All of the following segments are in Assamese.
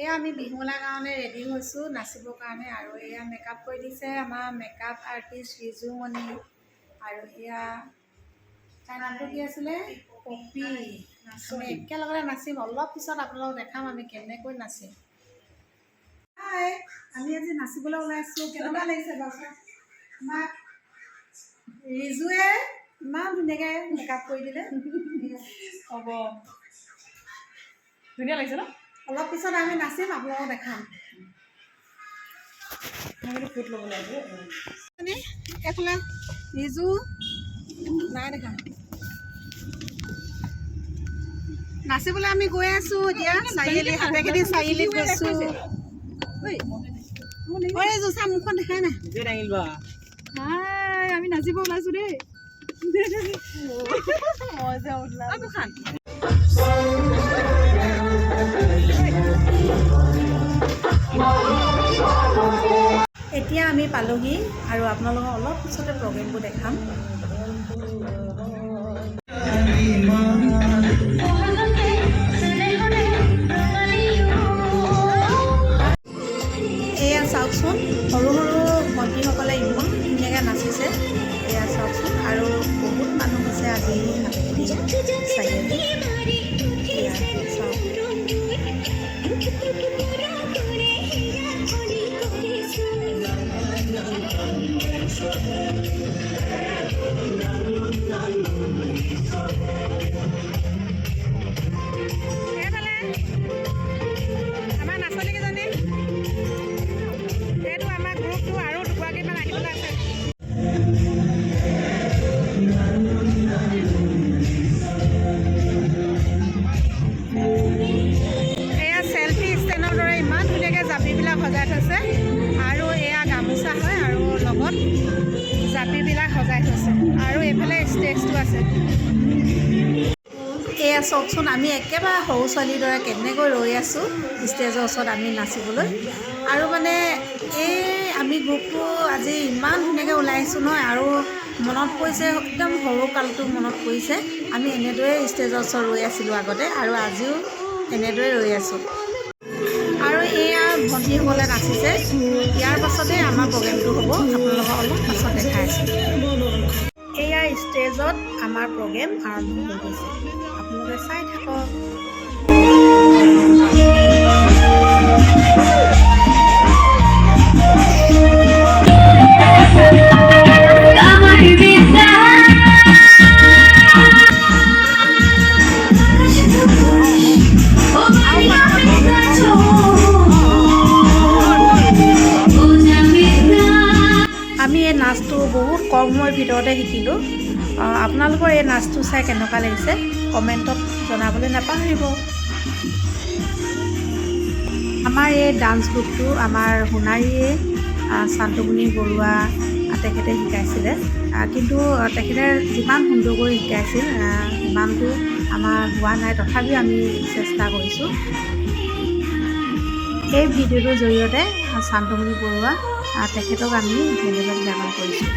এয়া আমি বিহুলাৰ কাৰণে ৰেডি হৈছোঁ নাচিবৰ কাৰণে আৰু এয়া মেকআপ কৰি দিছে আমাৰ মেকআপ আৰ্টিষ্ট ৰিজুমণি আৰু এয়া তাইৰ নামটো কি আছিলে পপি। আমি একেলগতে নাচিম, অলপ পিছত আপোনালোকক দেখাম আমি কেনেকৈ নাচিম। হাই, আমি আজি নাচিবলৈ ওলাইছোঁ। কেনেকুৱা লাগিছে বাৰু? আমাক ৰিজুৱে ইমান ধুনীয়াকৈ মেকআপ কৰি দিলে। হ'ব, ধুনীয়া লাগিছে ন? অলপ পিছত আমি নাচিম, আপোনালোকক দেখাম। ফুট ল'ব লাগিব। এইফালে ৰিজু নাই দেখা। নাচিবলৈ আমি গৈ আছোঁ এতিয়া চাৰিআলি, হাতেকেদি চাৰিআলিত গৈছোঁ। ৰিজু চা, মুখখন দেখাই নাই। হাই, আমি নাচিব ওলাইছোঁ দেই। মজা উঠলা। এতিয়া আমি পালোহি আৰু আপোনালোকক অলপ পিছতে প্ৰগ্ৰেমবোৰ দেখাম। এয়া চাওকচোন, সৰু সৰু ভণ্টিসকলে ইমান ধুনীয়াকৈ নাচিছে। এয়া চাওকচোন, আৰু বহুত মানুহ আছে আজি হাতেকেদি চাৰিআলি। এয়া চাওক। আমাৰ নাচনীকেইজনী এইটো আমাৰ গ্ৰুপটো আৰু দুগৰাকীমান আহিবলৈ আছে। এয়া চেল্ফি ষ্টেণ্ডৰ দৰে ইমান ধুনীয়াকৈ জাপিবিলাক সজাই থৈছে আৰু এয়া গামোচা হয় আৰু লগত জাপিবিলাক সজাই থৈছে আৰু এইফালে ষ্টেজটো আছে। এয়া চাওকচোন, আমি একেবাৰে সৰু ছোৱালীৰ দৰে কেনেকৈ ৰৈ আছোঁ ষ্টেজৰ ওচৰত আমি নাচিবলৈ। আৰু মানে এই আমি গ্ৰুপটো আজি ইমান ধুনীয়াকৈ ওলাই আহিছোঁ নহয়, আৰু মনত পৰিছে একদম সৰু কালটো মনত পৰিছে। আমি এনেদৰে ষ্টেজৰ ওচৰত ৰৈ আছিলোঁ আগতে আৰু আজিও এনেদৰে ৰৈ আছোঁ। আৰু এয়া ভণ্টিসকলে নাচিছে। ইয়াৰ পাছতে আমাৰ প্ৰগ্ৰেমটো হ'ব, আপোনালোকক অলপ পাছত দেখাই আছোঁ। এয়া ষ্টেজত আমাৰ প্ৰগ্ৰেম আৰম্ভ হৈ গৈছে, আপোনালোকে চাই থাকক। আমি এই নাচটো বহুত কম সময়ৰ ভিতৰতে শিকিলোঁ। আপোনালোকৰ এই নাচটো চাই কেনেকুৱা লাগিছে কমেণ্টত জনাবলৈ নাপাহৰিব। আমাৰ এই ডান্স গ্ৰুপটো আমাৰ সোণাৰীয়ে শান্তমণি বৰুৱা তেখেতে শিকাইছিলে, কিন্তু তেখেতে যিমান সুন্দৰকৈ শিকাইছিল সিমানটো আমাৰ হোৱা নাই, তথাপিও আমি চেষ্টা কৰিছোঁ। এই ভিডিঅ'টোৰ জৰিয়তে শান্তমণি বৰুৱা তেখেতক আমি ধন্যবাদ জ্ঞাপন কৰিছোঁ।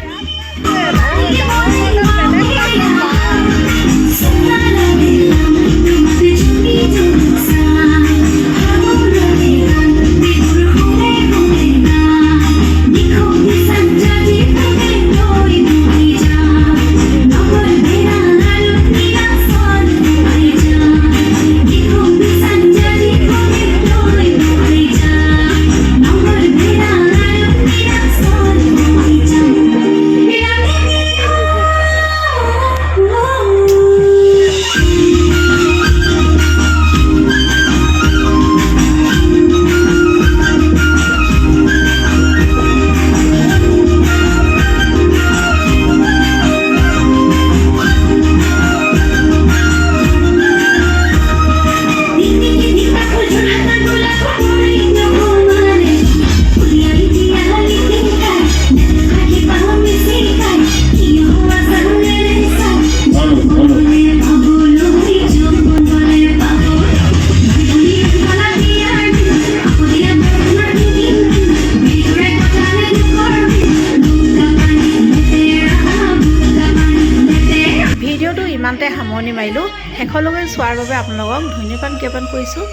ইমানতে সামৰণি মাৰিলোঁ। শেষলৈকে চোৱাৰ বাবে আপোনালোকক ধন্যবাদ জ্ঞাপন কৰিছোঁ।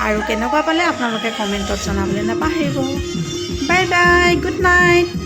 আৰু কেনেকুৱা পালে আপোনালোকে কমেণ্টত জনাবলৈ নাপাহৰিব। Bye bye, good night.